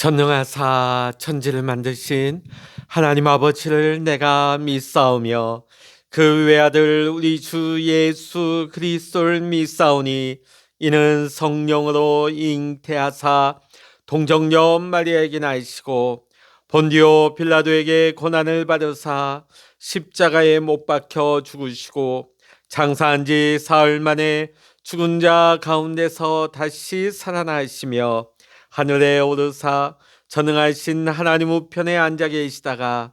전능하사 천지를 만드신 하나님 아버지를 내가 믿사오며 그 외아들 우리 주 예수 그리스도를 믿사오니 이는 성령으로 잉태하사 동정녀 마리아에게 나시고 본디오 빌라도에게 고난을 받으사 십자가에 못 박혀 죽으시고 장사한 지 사흘 만에 죽은 자 가운데서 다시 살아나시며 하늘에 오르사 전능하신 하나님 우편에 앉아 계시다가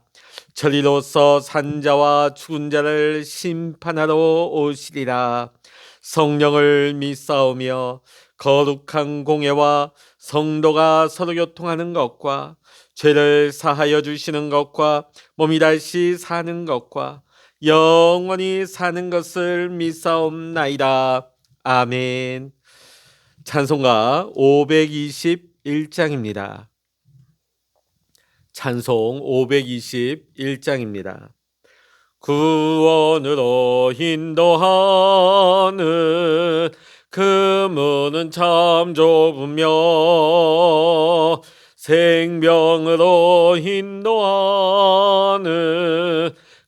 저리로서 산자와 죽은 자를 심판하러 오시리라. 성령을 믿사오며 거룩한 공예와 성도가 서로 교통하는 것과 죄를 사하여 주시는 것과 몸이 다시 사는 것과 영원히 사는 것을 믿사옵나이다. 아멘. 찬송가 521장입니다. 찬송 521장입니다. 구원으로 인도하는 그 문은 참 좁으며 생명으로 인도하는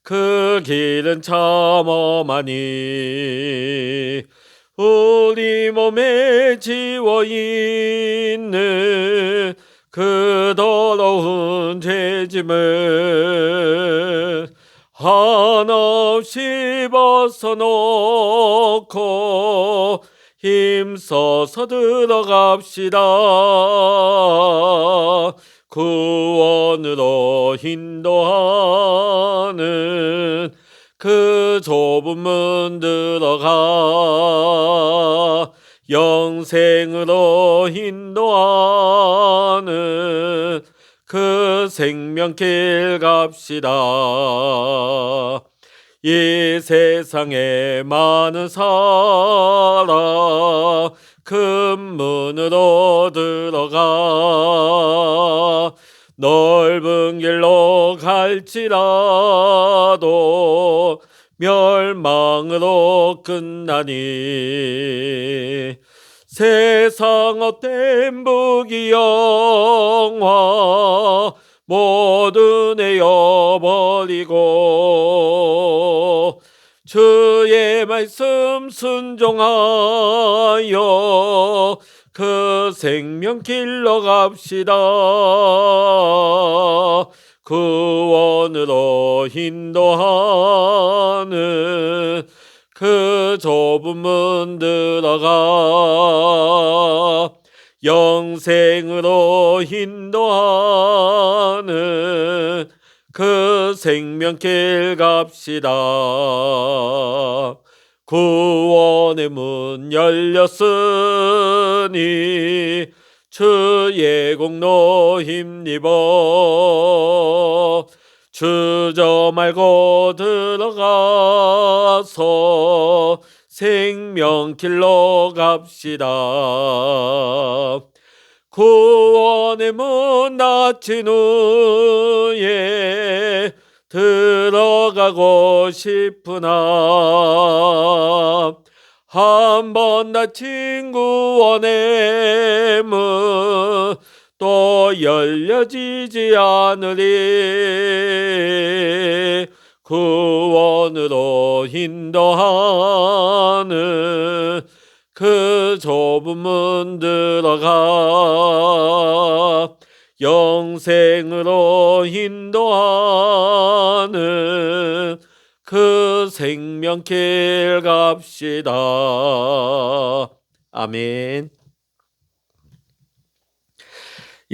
그 길은 참 험하니 우리 몸에 지워있는 그 더러운 죄짐을 한없이 벗어놓고 힘써서 들어갑시다. 구원으로 인도하는 그 좁은 문 들어가 영생으로 인도하는 그 생명길 갑시다. 이 세상에 많은 사람 큰 문으로 들어가 넓은 길로 갈지라도 멸망으로 끝나니 세상 헛된 부귀영화 모두 내어버리고 주의 말씀 순종하여 그 생명길로 갑시다. 구원으로 인도하는 그 좁은 문 들어가 영생으로 인도하는 그 생명길 갑시다. 구원의 문 열렸으니 주의 공로 힘입어 주저 말고 들어가서 생명길로 갑시다. 구원의 문 닫힌 후에 들어가고 싶으나 한 번 닫힌 구원의 문 또 열려지지 않으리. 구원으로 인도하는 그 좁은 문 들어가 영생으로 인도하는 그 생명길 갑시다. 아멘.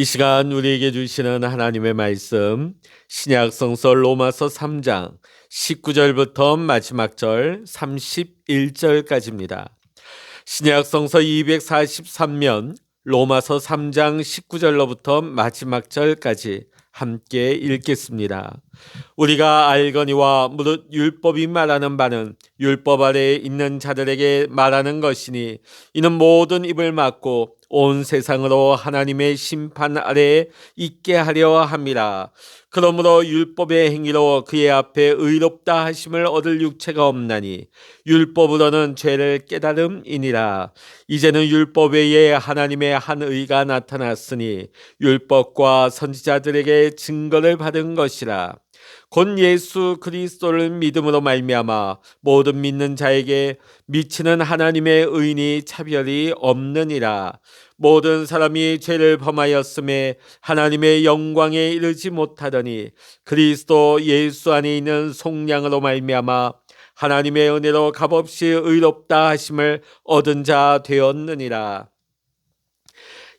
이 시간 우리에게 주시는 하나님의 말씀 신약성서 로마서 3장 19절부터 마지막 절 31절까지입니다. 신약성서 243면 로마서 3장 19절로부터 마지막 절까지 함께 읽겠습니다. 우리가 알거니와 무릇 율법이 말하는 바는 율법 아래에 있는 자들에게 말하는 것이니 이는 모든 입을 막고 온 세상으로 하나님의 심판 아래에 있게 하려 함이라. 그러므로 율법의 행위로 그의 앞에 의롭다 하심을 얻을 육체가 없나니 율법으로는 죄를 깨달음이니라. 이제는 율법 외에 하나님의 한 의가 나타났으니 율법과 선지자들에게 증거를 받은 것이라. 곧 예수 그리스도를 믿음으로 말미암아 모든 믿는 자에게 미치는 하나님의 의인이 차별이 없느니라. 모든 사람이 죄를 범하였음에 하나님의 영광에 이르지 못하더니 그리스도 예수 안에 있는 속량으로 말미암아 하나님의 은혜로 값없이 의롭다 하심을 얻은 자 되었느니라.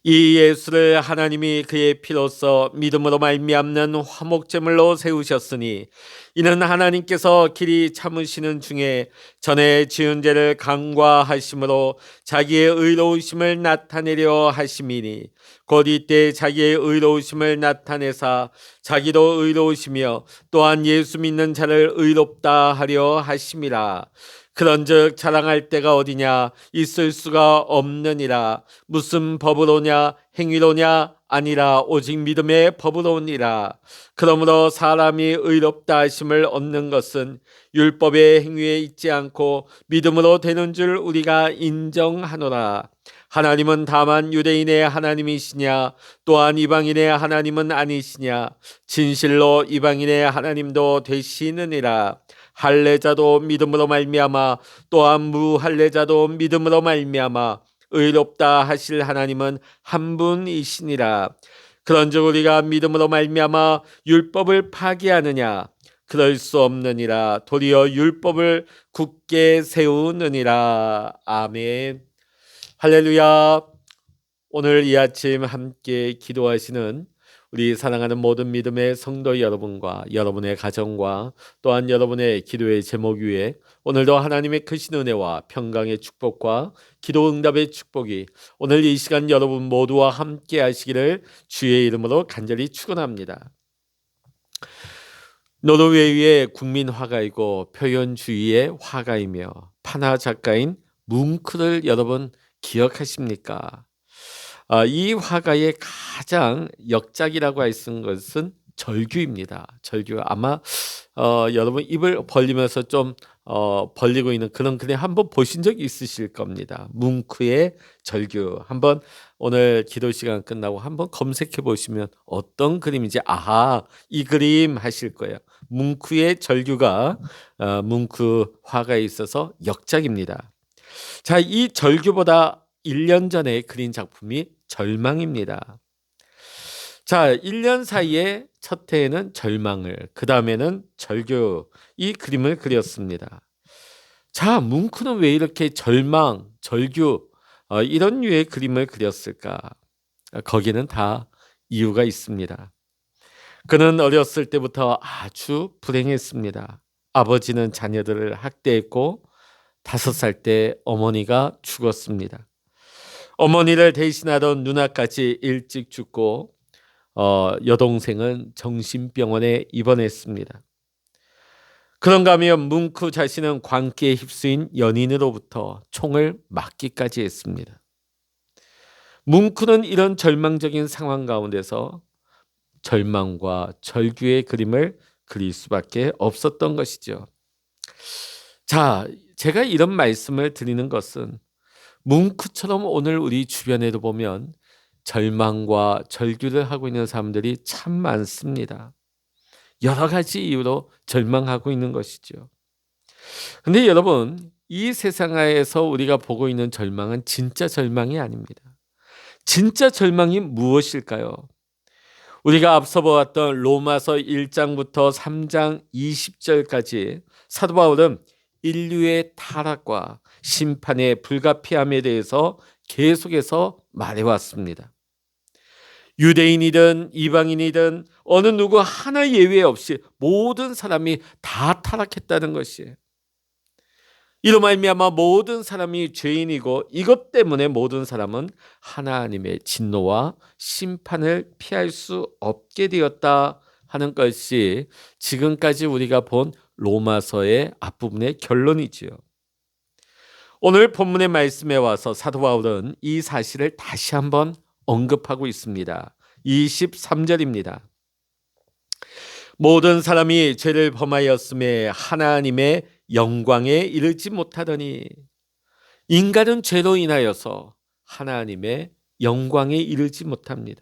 이 예수를 하나님이 그의 피로써 믿음으로 말미암는 화목제물로 세우셨으니 이는 하나님께서 길이 참으시는 중에 전에 지은 죄를 간과하심으로 자기의 의로우심을 나타내려 하심이니 곧 이때 자기의 의로우심을 나타내사 자기도 의로우시며 또한 예수 믿는 자를 의롭다 하려 하심이라. 그런즉 자랑할 데가 어디냐? 있을 수가 없느니라. 무슨 법으로냐? 행위로냐? 아니라 오직 믿음의 법으로니라. 그러므로 사람이 의롭다 하심을 얻는 것은 율법의 행위에 있지 않고 믿음으로 되는 줄 우리가 인정하노라. 하나님은 다만 유대인의 하나님이시냐? 또한 이방인의 하나님은 아니시냐? 진실로 이방인의 하나님도 되시느니라. 할례자도 믿음으로 말미암아 또한 무할례자도 믿음으로 말미암아 의롭다 하실 하나님은 한 분이시니라. 그런즉 우리가 믿음으로 말미암아 율법을 파기하느냐? 그럴 수 없느니라. 도리어 율법을 굳게 세우느니라. 아멘. 할렐루야. 오늘 이 아침 함께 기도하시는 우리 사랑하는 모든 믿음의 성도 여러분과 여러분의 가정과 또한 여러분의 기도의 제목 위에 오늘도 하나님의 크신 은혜와 평강의 축복과 기도 응답의 축복이 오늘 이 시간 여러분 모두와 함께 하시기를 주의 이름으로 간절히 축원합니다. 노르웨이의 국민 화가이고 표현주의의 화가이며 판화 작가인 뭉크를 여러분 기억하십니까? 이 화가의 가장 역작이라고 할 수 있는 것은 절규입니다. 절규. 아마 여러분 입을 벌리면서 좀 벌리고 있는 그런 그림 한번 보신 적 있으실 겁니다. 뭉크의 절규. 한번 오늘 기도 시간 끝나고 한번 검색해 보시면 어떤 그림인지 아하 이 그림 하실 거예요. 뭉크의 절규가 뭉크 화가에 있어서 역작입니다. 자, 이 절규보다 1년 전에 그린 작품이 절망입니다. 자, 1년 사이에 첫 해에는 절망을, 그 다음에는 절규, 이 그림을 그렸습니다. 자, 뭉크는 왜 이렇게 절망, 절규 이런 류의 그림을 그렸을까? 거기는 다 이유가 있습니다. 그는 어렸을 때부터 아주 불행했습니다. 아버지는 자녀들을 학대했고 5살 때 어머니가 죽었습니다. 어머니를 대신하던 누나까지 일찍 죽고 여동생은 정신병원에 입원했습니다. 그런가 하면 뭉크 자신은 광기에 휩쓰인 연인으로부터 총을 맞기까지 했습니다. 뭉크는 이런 절망적인 상황 가운데서 절망과 절규의 그림을 그릴 수밖에 없었던 것이죠. 자, 제가 이런 말씀을 드리는 것은 뭉크처럼 오늘 우리 주변에도 보면 절망과 절규를 하고 있는 사람들이 참 많습니다. 여러 가지 이유로 절망하고 있는 것이죠. 근데 여러분, 이 세상에서 우리가 보고 있는 절망은 진짜 절망이 아닙니다. 진짜 절망이 무엇일까요? 우리가 앞서 보았던 로마서 1장부터 3장 20절까지 사도 바울은 인류의 타락과 심판의 불가피함에 대해서 계속해서 말해왔습니다. 유대인이든 이방인이든 어느 누구 하나 예외 없이 모든 사람이 다 타락했다는 것이에요. 이로 말미암아 모든 사람이 죄인이고 이것 때문에 모든 사람은 하나님의 진노와 심판을 피할 수 없게 되었다 하는 것이 지금까지 우리가 본 로마서의 앞부분의 결론이지요. 오늘 본문의 말씀에 와서 사도 바울은 이 사실을 다시 한번 언급하고 있습니다. 23절입니다. 모든 사람이 죄를 범하였음에 하나님의 영광에 이르지 못하더니 인간은 죄로 인하여서 하나님의 영광에 이르지 못합니다.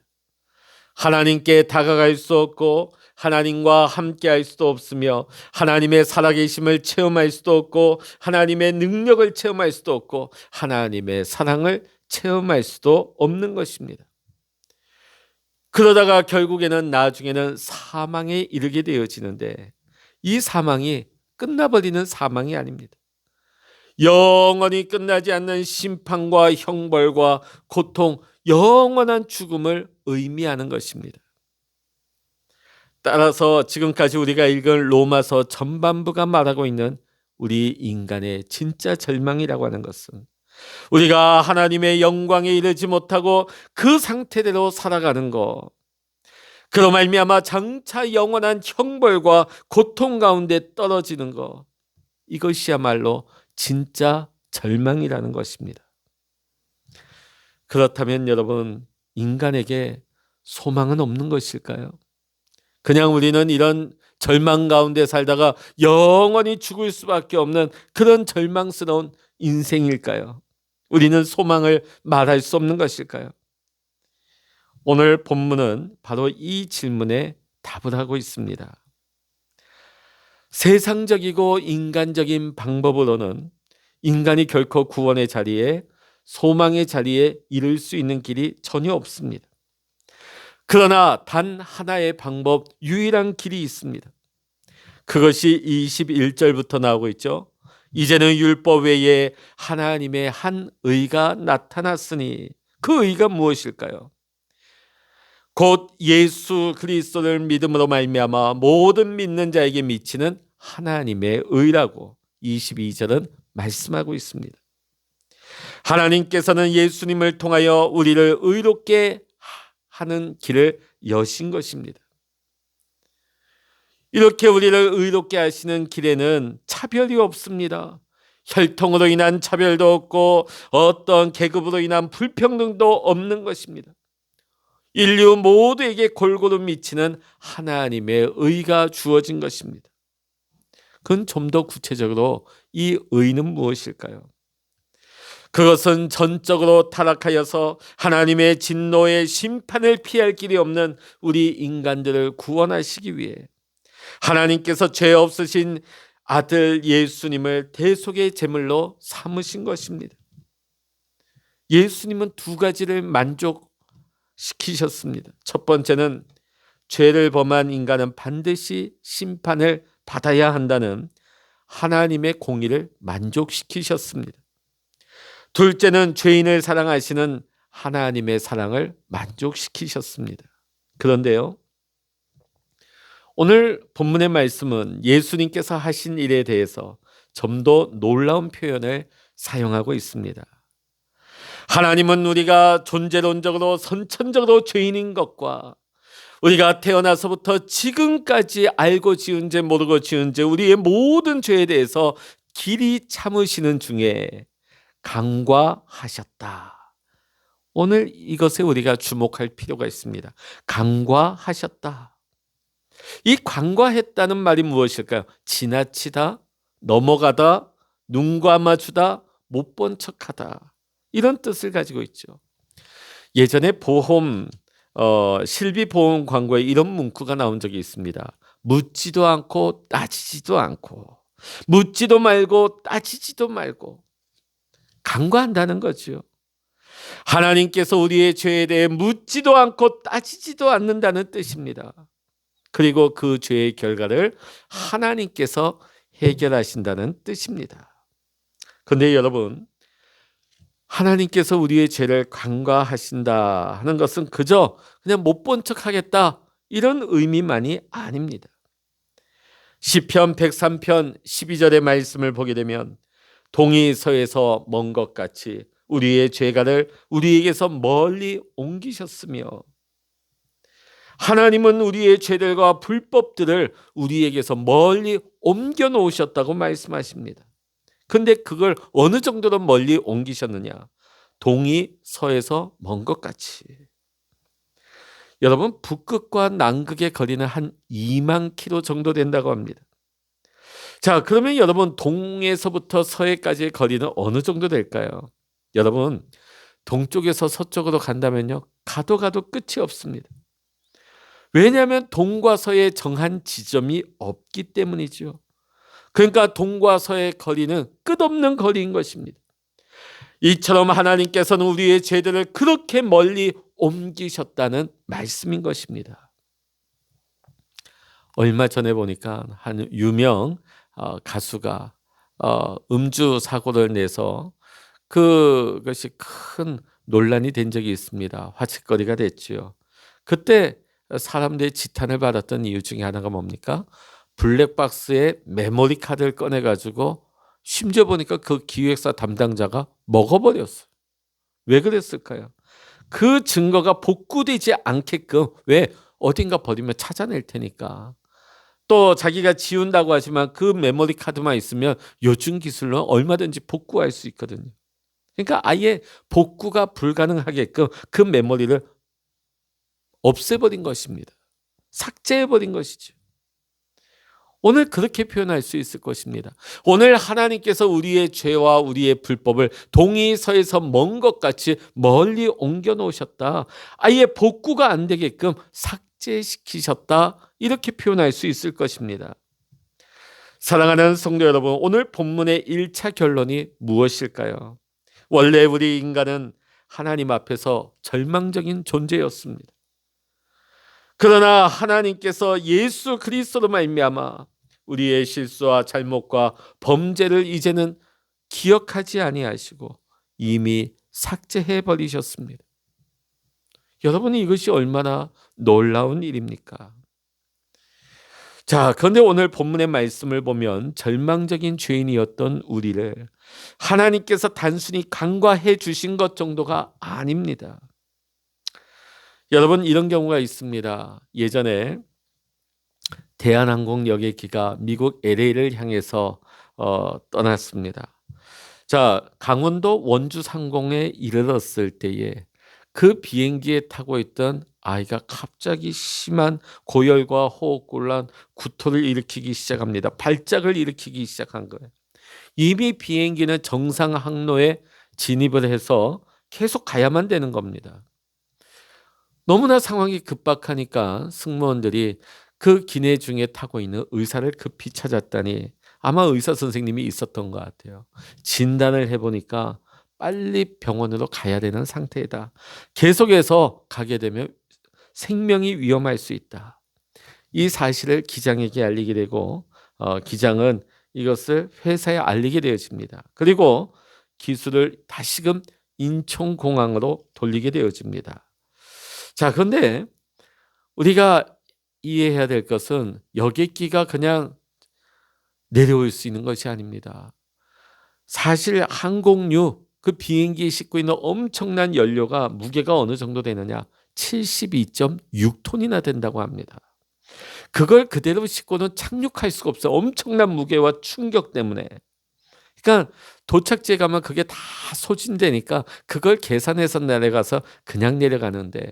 하나님께 다가갈 수 없고 하나님과 함께할 수도 없으며 하나님의 살아계심을 체험할 수도 없고 하나님의 능력을 체험할 수도 없고 하나님의 사랑을 체험할 수도 없는 것입니다. 그러다가 결국에는 나중에는 사망에 이르게 되어지는데 이 사망이 끝나버리는 사망이 아닙니다. 영원히 끝나지 않는 심판과 형벌과 고통, 영원한 죽음을 의미하는 것입니다. 따라서 지금까지 우리가 읽은 로마서 전반부가 말하고 있는 우리 인간의 진짜 절망이라고 하는 것은 우리가 하나님의 영광에 이르지 못하고 그 상태대로 살아가는 것, 그로 말미암아 장차 영원한 형벌과 고통 가운데 떨어지는 것, 이것이야말로 진짜 절망이라는 것입니다. 그렇다면 여러분, 인간에게 소망은 없는 것일까요? 그냥 우리는 이런 절망 가운데 살다가 영원히 죽을 수밖에 없는 그런 절망스러운 인생일까요? 우리는 소망을 말할 수 없는 것일까요? 오늘 본문은 바로 이 질문에 답을 하고 있습니다. 세상적이고 인간적인 방법으로는 인간이 결코 구원의 자리에, 소망의 자리에 이를 수 있는 길이 전혀 없습니다. 그러나 단 하나의 방법, 유일한 길이 있습니다. 그것이 21절부터 나오고 있죠. 이제는 율법 외에 하나님의 한 의가 나타났으니 그 의가 무엇일까요? 곧 예수 그리스도를 믿음으로 말미암아 모든 믿는 자에게 미치는 하나님의 의라고 22절은 말씀하고 있습니다. 하나님께서는 예수님을 통하여 우리를 의롭게 하는 길을 여신 것입니다. 이렇게 우리를 의롭게 하시는 길에는 차별이 없습니다. 혈통으로 인한 차별도 없고 어떤 계급으로 인한 불평등도 없는 것입니다. 인류 모두에게 골고루 미치는 하나님의 의가 주어진 것입니다. 그건 좀 더 구체적으로 이 의는 무엇일까요? 그것은 전적으로 타락하여서 하나님의 진노의 심판을 피할 길이 없는 우리 인간들을 구원하시기 위해 하나님께서 죄 없으신 아들 예수님을 대속의 제물로 삼으신 것입니다. 예수님은 두 가지를 만족시키셨습니다. 첫 번째는 죄를 범한 인간은 반드시 심판을 받아야 한다는 하나님의 공의를 만족시키셨습니다. 둘째는 죄인을 사랑하시는 하나님의 사랑을 만족시키셨습니다. 그런데요, 오늘 본문의 말씀은 예수님께서 하신 일에 대해서 좀 더 놀라운 표현을 사용하고 있습니다. 하나님은 우리가 존재론적으로 선천적으로 죄인인 것과 우리가 태어나서부터 지금까지 알고 지은 죄 모르고 지은 죄 우리의 모든 죄에 대해서 길이 참으시는 중에 간과하셨다. 오늘 이것에 우리가 주목할 필요가 있습니다. 간과하셨다. 이 간과했다는 말이 무엇일까요? 지나치다, 넘어가다, 눈 감아주다, 못 본 척하다, 이런 뜻을 가지고 있죠. 예전에 실비보험 광고에 이런 문구가 나온 적이 있습니다. 묻지도 않고 따지지도 않고, 묻지도 말고 따지지도 말고, 간과한다는 거죠. 하나님께서 우리의 죄에 대해 묻지도 않고 따지지도 않는다는 뜻입니다. 그리고 그 죄의 결과를 하나님께서 해결하신다는 뜻입니다. 그런데 여러분, 하나님께서 우리의 죄를 간과하신다 하는 것은 그저 그냥 못 본 척하겠다 이런 의미만이 아닙니다. 시편 103편 12절의 말씀을 보게 되면 동이 서에서 먼 것 같이 우리의 죄가를 우리에게서 멀리 옮기셨으며 하나님은 우리의 죄들과 불법들을 우리에게서 멀리 옮겨 놓으셨다고 말씀하십니다. 근데 그걸 어느 정도로 멀리 옮기셨느냐? 동이 서에서 먼 것 같이. 여러분, 북극과 남극의 거리는 한 2만 킬로 정도 된다고 합니다. 자, 그러면 여러분, 동에서부터 서해까지의 거리는 어느 정도 될까요? 여러분, 동쪽에서 서쪽으로 간다면요, 가도 끝이 없습니다. 왜냐하면 동과 서의 정한 지점이 없기 때문이죠. 그러니까 동과 서의 거리는 끝없는 거리인 것입니다. 이처럼 하나님께서는 우리의 죄들을 그렇게 멀리 옮기셨다는 말씀인 것입니다. 얼마 전에 보니까 한 유명 가수가 음주 사고를 내서 그것이 큰 논란이 된 적이 있습니다. 화제거리가 됐죠. 그때 사람들이 지탄을 받았던 이유 중에 하나가 뭡니까? 블랙박스에 메모리 카드를 꺼내가지고 심지어 보니까 그 기획사 담당자가 먹어버렸어요. 왜 그랬을까요? 그 증거가 복구되지 않게끔, 왜? 어딘가 버리면 찾아낼 테니까. 또 자기가 지운다고 하지만 그 메모리 카드만 있으면 요즘 기술로 얼마든지 복구할 수 있거든요. 그러니까 아예 복구가 불가능하게끔 그 메모리를 없애버린 것입니다. 삭제해버린 것이죠. 오늘 그렇게 표현할 수 있을 것입니다. 오늘 하나님께서 우리의 죄와 우리의 불법을 동이 서에서 먼 것 같이 멀리 옮겨 놓으셨다. 아예 복구가 안 되게끔 삭제시키셨다. 이렇게 표현할 수 있을 것입니다. 사랑하는 성도 여러분, 오늘 본문의 1차 결론이 무엇일까요? 원래 우리 인간은 하나님 앞에서 절망적인 존재였습니다. 그러나 하나님께서 예수 그리스도로 말미암아 우리의 실수와 잘못과 범죄를 이제는 기억하지 아니하시고 이미 삭제해 버리셨습니다. 여러분이 이것이 얼마나 놀라운 일입니까? 자, 그런데 오늘 본문의 말씀을 보면 절망적인 죄인이었던 우리를 하나님께서 단순히 간과해 주신 것 정도가 아닙니다. 여러분, 이런 경우가 있습니다. 예전에 대한항공 여객기가 미국 LA를 향해서 떠났습니다. 자, 강원도 원주 상공에 이르렀을 때에 그 비행기에 타고 있던 아이가 갑자기 심한 고열과 호흡곤란, 구토를 일으키기 시작합니다. 발작을 일으키기 시작한 거예요. 이미 비행기는 정상 항로에 진입을 해서 계속 가야만 되는 겁니다. 너무나 상황이 급박하니까 승무원들이 그 기내 중에 타고 있는 의사를 급히 찾았다니 아마 의사 선생님이 있었던 것 같아요. 진단을 해보니까 빨리 병원으로 가야 되는 상태이다. 계속해서 가게 되면 생명이 위험할 수 있다. 이 사실을 기장에게 알리게 되고 기장은 이것을 회사에 알리게 되어집니다. 그리고 기술을 다시금 인천공항으로 돌리게 되어집니다. 자, 그런데 우리가 이해해야 될 것은 여객기가 그냥 내려올 수 있는 것이 아닙니다. 사실 항공유, 그 비행기에 싣고 있는 엄청난 연료가 무게가 어느 정도 되느냐? 72.6톤이나 된다고 합니다. 그걸 그대로 싣고는 착륙할 수가 없어요. 엄청난 무게와 충격 때문에. 그러니까 도착지에 가면 그게 다 소진되니까 그걸 계산해서 내려가서 그냥 내려가는데,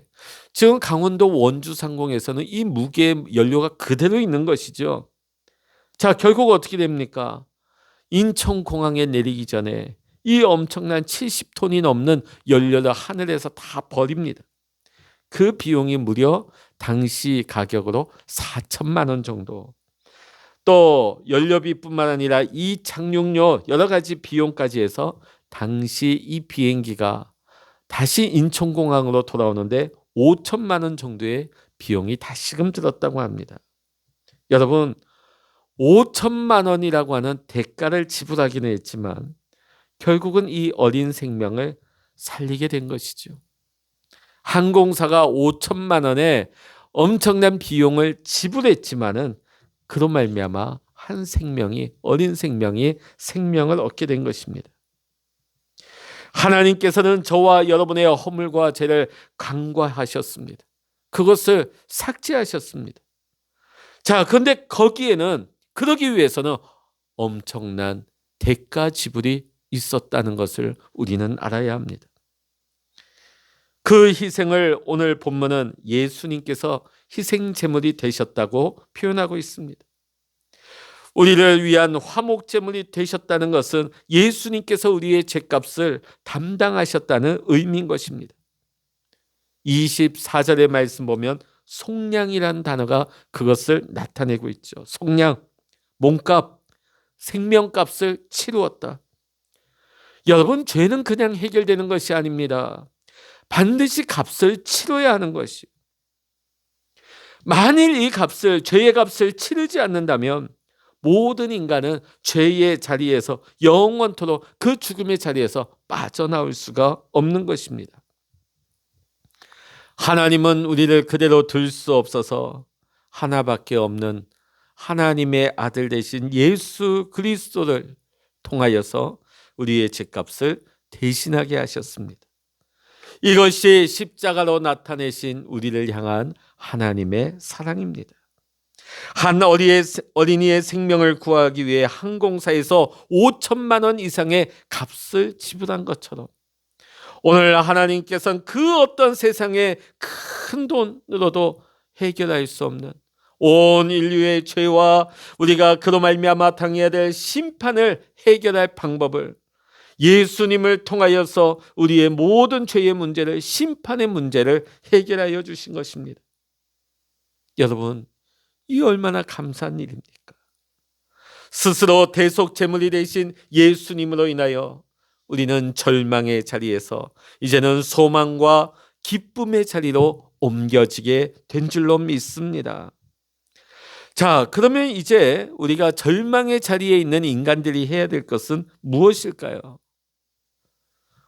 지금 강원도 원주 상공에서는 이 무게의 연료가 그대로 있는 것이죠. 자, 결국 어떻게 됩니까? 인천공항에 내리기 전에 이 엄청난 70톤이 넘는 연료를 하늘에서 다 버립니다. 그 비용이 무려 당시 가격으로 4천만 원 정도. 또 연료비뿐만 아니라 이 착륙료 여러 가지 비용까지 해서 당시 이 비행기가 다시 인천공항으로 돌아오는데 5천만 원 정도의 비용이 다시금 들었다고 합니다. 여러분, 5천만 원이라고 하는 대가를 지불하기는 했지만 결국은 이 어린 생명을 살리게 된 것이죠. 항공사가 5천만 원의 엄청난 비용을 지불했지만은 그로 말미암아 한 생명이, 어린 생명이 생명을 얻게 된 것입니다. 하나님께서는 저와 여러분의 허물과 죄를 간과하셨습니다. 그것을 삭제하셨습니다. 자, 그런데 거기에는, 그러기 위해서는 엄청난 대가 지불이 있었다는 것을 우리는 알아야 합니다. 그 희생을 오늘 본문은 예수님께서 희생 제물이 되셨다고 표현하고 있습니다. 우리를 위한 화목 제물이 되셨다는 것은 예수님께서 우리의 죄값을 담당하셨다는 의미인 것입니다. 24절의 말씀 보면 속량이라는 단어가 그것을 나타내고 있죠. 속량, 몸값, 생명값을 치루었다. 여러분, 죄는 그냥 해결되는 것이 아닙니다. 반드시 값을 치러야 하는 것이. 만일 이 값을, 죄의 값을 치르지 않는다면 모든 인간은 죄의 자리에서 영원토록 그 죽음의 자리에서 빠져나올 수가 없는 것입니다. 하나님은 우리를 그대로 둘 수 없어서 하나밖에 없는 하나님의 아들 되신 예수 그리스도를 통하여서 우리의 죄값을 대신하게 하셨습니다. 이것이 십자가로 나타내신 우리를 향한 하나님의 사랑입니다. 한 어린이의 생명을 구하기 위해 항공사에서 5천만 원 이상의 값을 지불한 것처럼 오늘 하나님께서는 그 어떤 세상의 큰 돈으로도 해결할 수 없는 온 인류의 죄와 우리가 그로 말미암아 당해야 될 심판을 해결할 방법을 예수님을 통하여서 우리의 모든 죄의 문제를, 심판의 문제를 해결하여 주신 것입니다. 여러분, 이 얼마나 감사한 일입니까? 스스로 대속제물이 되신 예수님으로 인하여 우리는 절망의 자리에서 이제는 소망과 기쁨의 자리로 옮겨지게 된 줄로 믿습니다. 자, 그러면 이제 우리가 절망의 자리에 있는 인간들이 해야 될 것은 무엇일까요?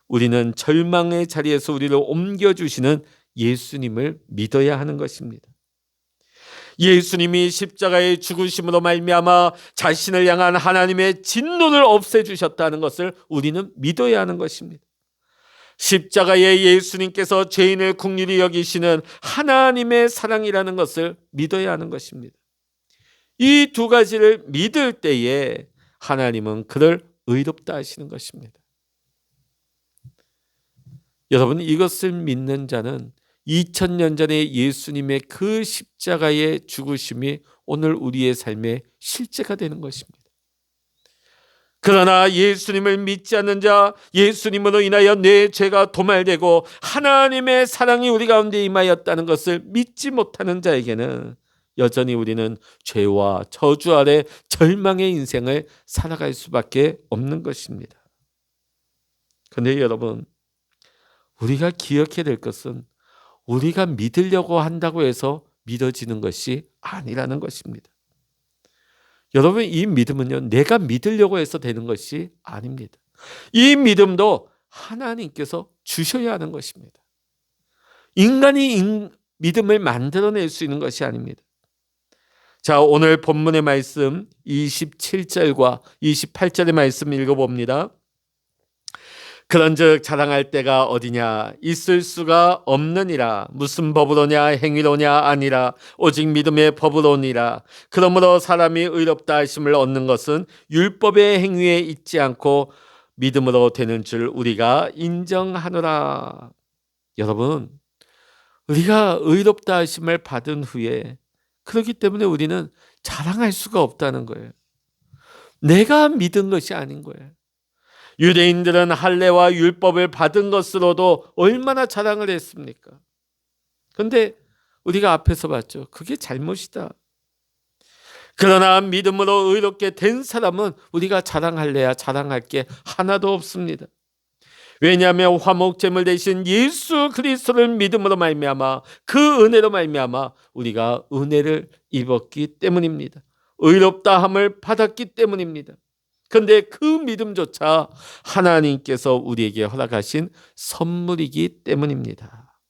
우리는 절망의 자리에서 우리를 옮겨주시는 예수님을 믿어야 하는 것입니다. 예수님이 십자가의 죽으심으로 말미암아 자신을 향한 하나님의 진노를 없애주셨다는 것을 우리는 믿어야 하는 것입니다. 십자가의 예수님께서 죄인을 긍휼히 여기시는 하나님의 사랑이라는 것을 믿어야 하는 것입니다. 이 두 가지를 믿을 때에 하나님은 그를 의롭다 하시는 것입니다. 여러분, 이것을 믿는 자는 2000년 전에 예수님의 그 십자가의 죽으심이 오늘 우리의 삶의 실제가 되는 것입니다. 그러나 예수님을 믿지 않는 자, 예수님으로 인하여 내 죄가 도말되고 하나님의 사랑이 우리 가운데 임하였다는 것을 믿지 못하는 자에게는 여전히 우리는 죄와 저주 아래 절망의 인생을 살아갈 수밖에 없는 것입니다. 그런데 여러분, 우리가 기억해야 될 것은 우리가 믿으려고 한다고 해서 믿어지는 것이 아니라는 것입니다. 여러분, 이 믿음은요, 내가 믿으려고 해서 되는 것이 아닙니다. 이 믿음도 하나님께서 주셔야 하는 것입니다. 인간이 믿음을 만들어낼 수 있는 것이 아닙니다. 자, 오늘 본문의 말씀 27절과 28절의 말씀 읽어봅니다. 그런즉 자랑할 때가 어디냐? 있을 수가 없느니라. 무슨 법으로냐? 행위로냐? 아니라 오직 믿음의 법으로니라. 그러므로 사람이 의롭다 하심을 얻는 것은 율법의 행위에 있지 않고 믿음으로 되는 줄 우리가 인정하노라. 여러분, 우리가 의롭다 하심을 받은 후에 그렇기 때문에 우리는 자랑할 수가 없다는 거예요. 내가 믿은 것이 아닌 거예요. 유대인들은 할례와 율법을 받은 것으로도 얼마나 자랑을 했습니까? 그런데 우리가 앞에서 봤죠. 그게 잘못이다. 그러나 믿음으로 의롭게 된 사람은 우리가 자랑할래야 자랑할 게 하나도 없습니다. 왜냐하면 화목제물 대신 예수 그리스도를 믿음으로 말미암아 그 은혜로 말미암아 우리가 은혜를 입었기 때문입니다. 의롭다함을 받았기 때문입니다. 그런데 그 믿음조차 하나님께서 우리에게 허락하신 선물이기 때문입니다.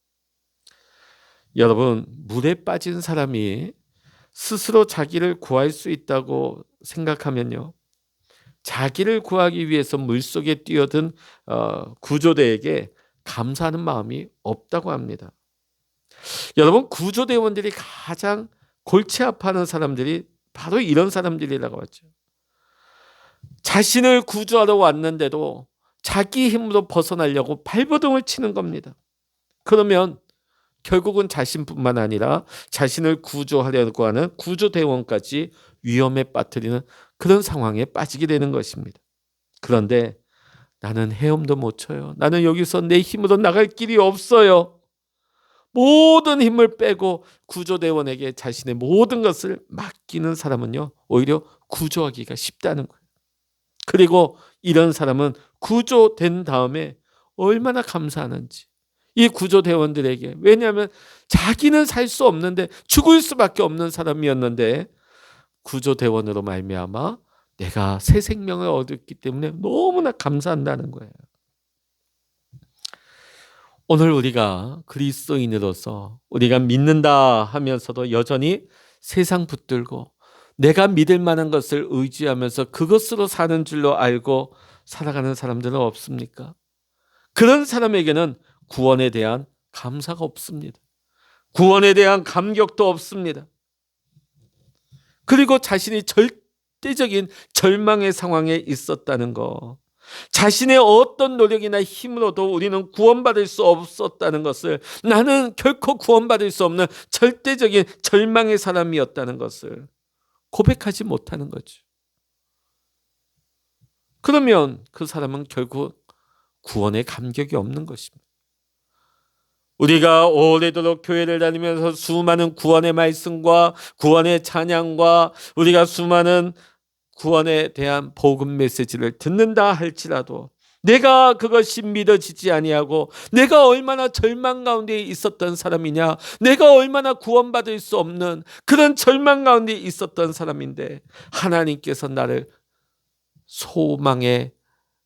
여러분, 물에 빠진 사람이 스스로 자기를 구할 수 있다고 생각하면요, 자기를 구하기 위해서 물속에 뛰어든 구조대에게 감사하는 마음이 없다고 합니다. 여러분, 구조대원들이 가장 골치 아파하는 사람들이 바로 이런 사람들이라고 하죠. 자신을 구조하러 왔는데도 자기 힘으로 벗어나려고 발버둥을 치는 겁니다. 그러면 결국은 자신뿐만 아니라 자신을 구조하려고 하는 구조대원까지 위험에 빠뜨리는 그런 상황에 빠지게 되는 것입니다. 그런데 나는 헤엄도 못 쳐요. 나는 여기서 내 힘으로 나갈 길이 없어요. 모든 힘을 빼고 구조대원에게 자신의 모든 것을 맡기는 사람은요, 오히려 구조하기가 쉽다는 거예요. 그리고 이런 사람은 구조된 다음에 얼마나 감사하는지. 이 구조대원들에게, 왜냐하면 자기는 살 수 없는데 죽을 수밖에 없는 사람이었는데 구조대원으로 말미암아 내가 새 생명을 얻었기 때문에 너무나 감사한다는 거예요. 오늘 우리가 그리스도인으로서 우리가 믿는다 하면서도 여전히 세상 붙들고 내가 믿을 만한 것을 의지하면서 그것으로 사는 줄로 알고 살아가는 사람들은 없습니까? 그런 사람에게는 구원에 대한 감사가 없습니다. 구원에 대한 감격도 없습니다. 그리고 자신이 절대적인 절망의 상황에 있었다는 거, 자신의 어떤 노력이나 힘으로도 우리는 구원받을 수 없었다는 것을, 나는 결코 구원받을 수 없는 절대적인 절망의 사람이었다는 것을 고백하지 못하는 거죠. 그러면 그 사람은 결국 구원의 감격이 없는 것입니다. 우리가 오래도록 교회를 다니면서 수많은 구원의 말씀과 구원의 찬양과 우리가 수많은 구원에 대한 복음 메시지를 듣는다 할지라도 내가 그것이 믿어지지 아니하고 내가 얼마나 절망 가운데 있었던 사람이냐, 내가 얼마나 구원받을 수 없는 그런 절망 가운데 있었던 사람인데 하나님께서 나를 소망의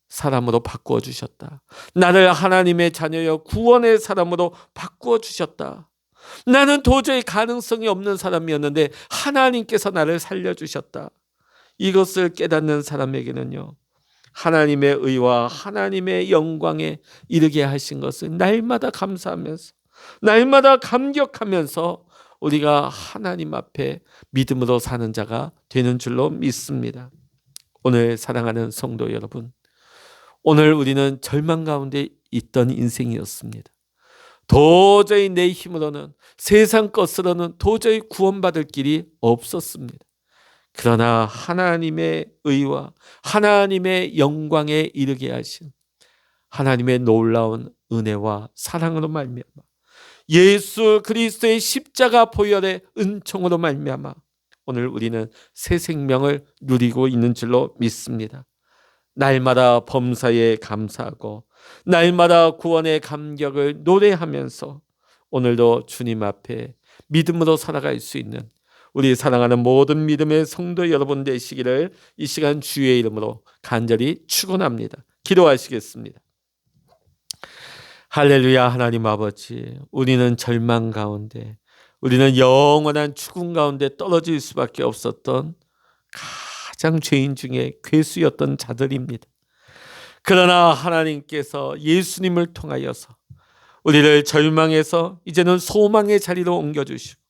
사람으로 바꾸어 주셨다. 나를 하나님의 자녀여 구원의 사람으로 바꾸어 주셨다. 나는 도저히 가능성이 없는 사람이었는데 하나님께서 나를 살려주셨다. 이것을 깨닫는 사람에게는요, 하나님의 의와 하나님의 영광에 이르게 하신 것을 날마다 감사하면서 날마다 감격하면서 우리가 하나님 앞에 믿음으로 사는 자가 되는 줄로 믿습니다. 오늘 사랑하는 성도 여러분, 오늘 우리는 절망 가운데 있던 인생이었습니다. 도저히 내 힘으로는, 세상 것으로는 도저히 구원받을 길이 없었습니다. 그러나 하나님의 의와 하나님의 영광에 이르게 하신 하나님의 놀라운 은혜와 사랑으로 말미암아 예수 그리스도의 십자가 보혈의 은총으로 말미암아 오늘 우리는 새 생명을 누리고 있는 줄로 믿습니다. 날마다 범사에 감사하고 날마다 구원의 감격을 노래하면서 오늘도 주님 앞에 믿음으로 살아갈 수 있는 우리 사랑하는 모든 믿음의 성도 여러분 되시기를 이 시간 주의 이름으로 간절히 축원합니다. 기도하시겠습니다. 할렐루야. 하나님 아버지, 우리는 절망 가운데, 우리는 영원한 죽음 가운데 떨어질 수밖에 없었던 가장 죄인 중에 괴수였던 자들입니다. 그러나 하나님께서 예수님을 통하여서 우리를 절망에서 이제는 소망의 자리로 옮겨주시고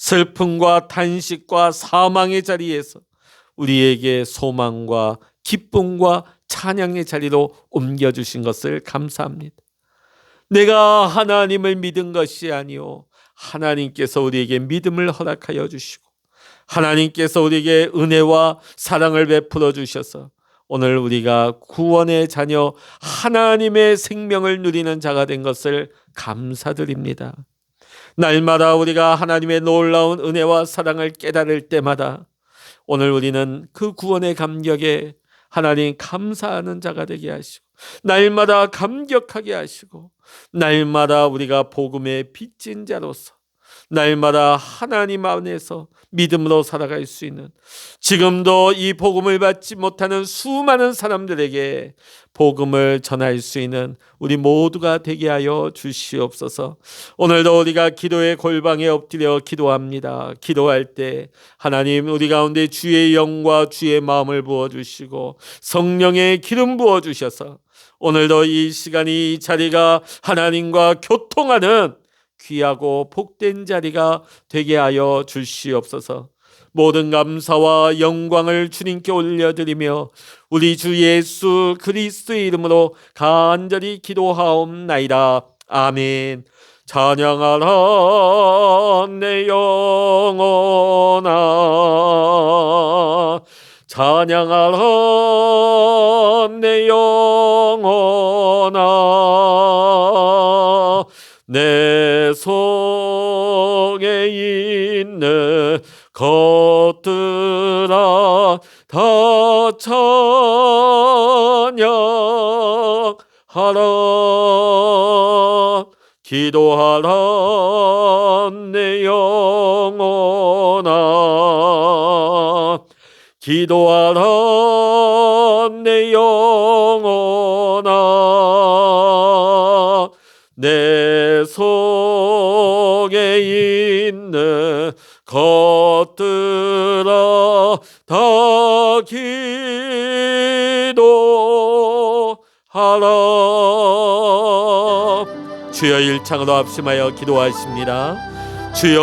슬픔과 탄식과 사망의 자리에서 우리에게 소망과 기쁨과 찬양의 자리로 옮겨주신 것을 감사합니다. 내가 하나님을 믿은 것이 아니오, 하나님께서 우리에게 믿음을 허락하여 주시고 하나님께서 우리에게 은혜와 사랑을 베풀어 주셔서 오늘 우리가 구원의 자녀 하나님의 생명을 누리는 자가 된 것을 감사드립니다. 날마다 우리가 하나님의 놀라운 은혜와 사랑을 깨달을 때마다 오늘 우리는 그 구원의 감격에 하나님 감사하는 자가 되게 하시고 날마다 감격하게 하시고 날마다 우리가 복음의 빚진 자로서 날마다 하나님 안에서 믿음으로 살아갈 수 있는, 지금도 이 복음을 받지 못하는 수많은 사람들에게 복음을 전할 수 있는 우리 모두가 되게 하여 주시옵소서. 오늘도 우리가 기도의 골방에 엎드려 기도합니다. 기도할 때 하나님 우리 가운데 주의 영과 주의 마음을 부어주시고 성령의 기름 부어주셔서 오늘도 이 시간이, 이 자리가 하나님과 교통하는 귀하고 복된 자리가 되게 하여 주시옵소서. 모든 감사와 영광을 주님께 올려드리며 우리 주 예수 그리스도의 이름으로 간절히 기도하옵나이다. 아멘. 찬양하라 내 영혼아, 찬양하라 내 영혼아, 내 속에 있는 것들아 다 찬양하라. 기도하라 내 영혼아, 기도하라 내 영혼아, 내 속에 있는 것들아 다 기도하라. 주여 일창으로 합심하여 기도하십니다. 주여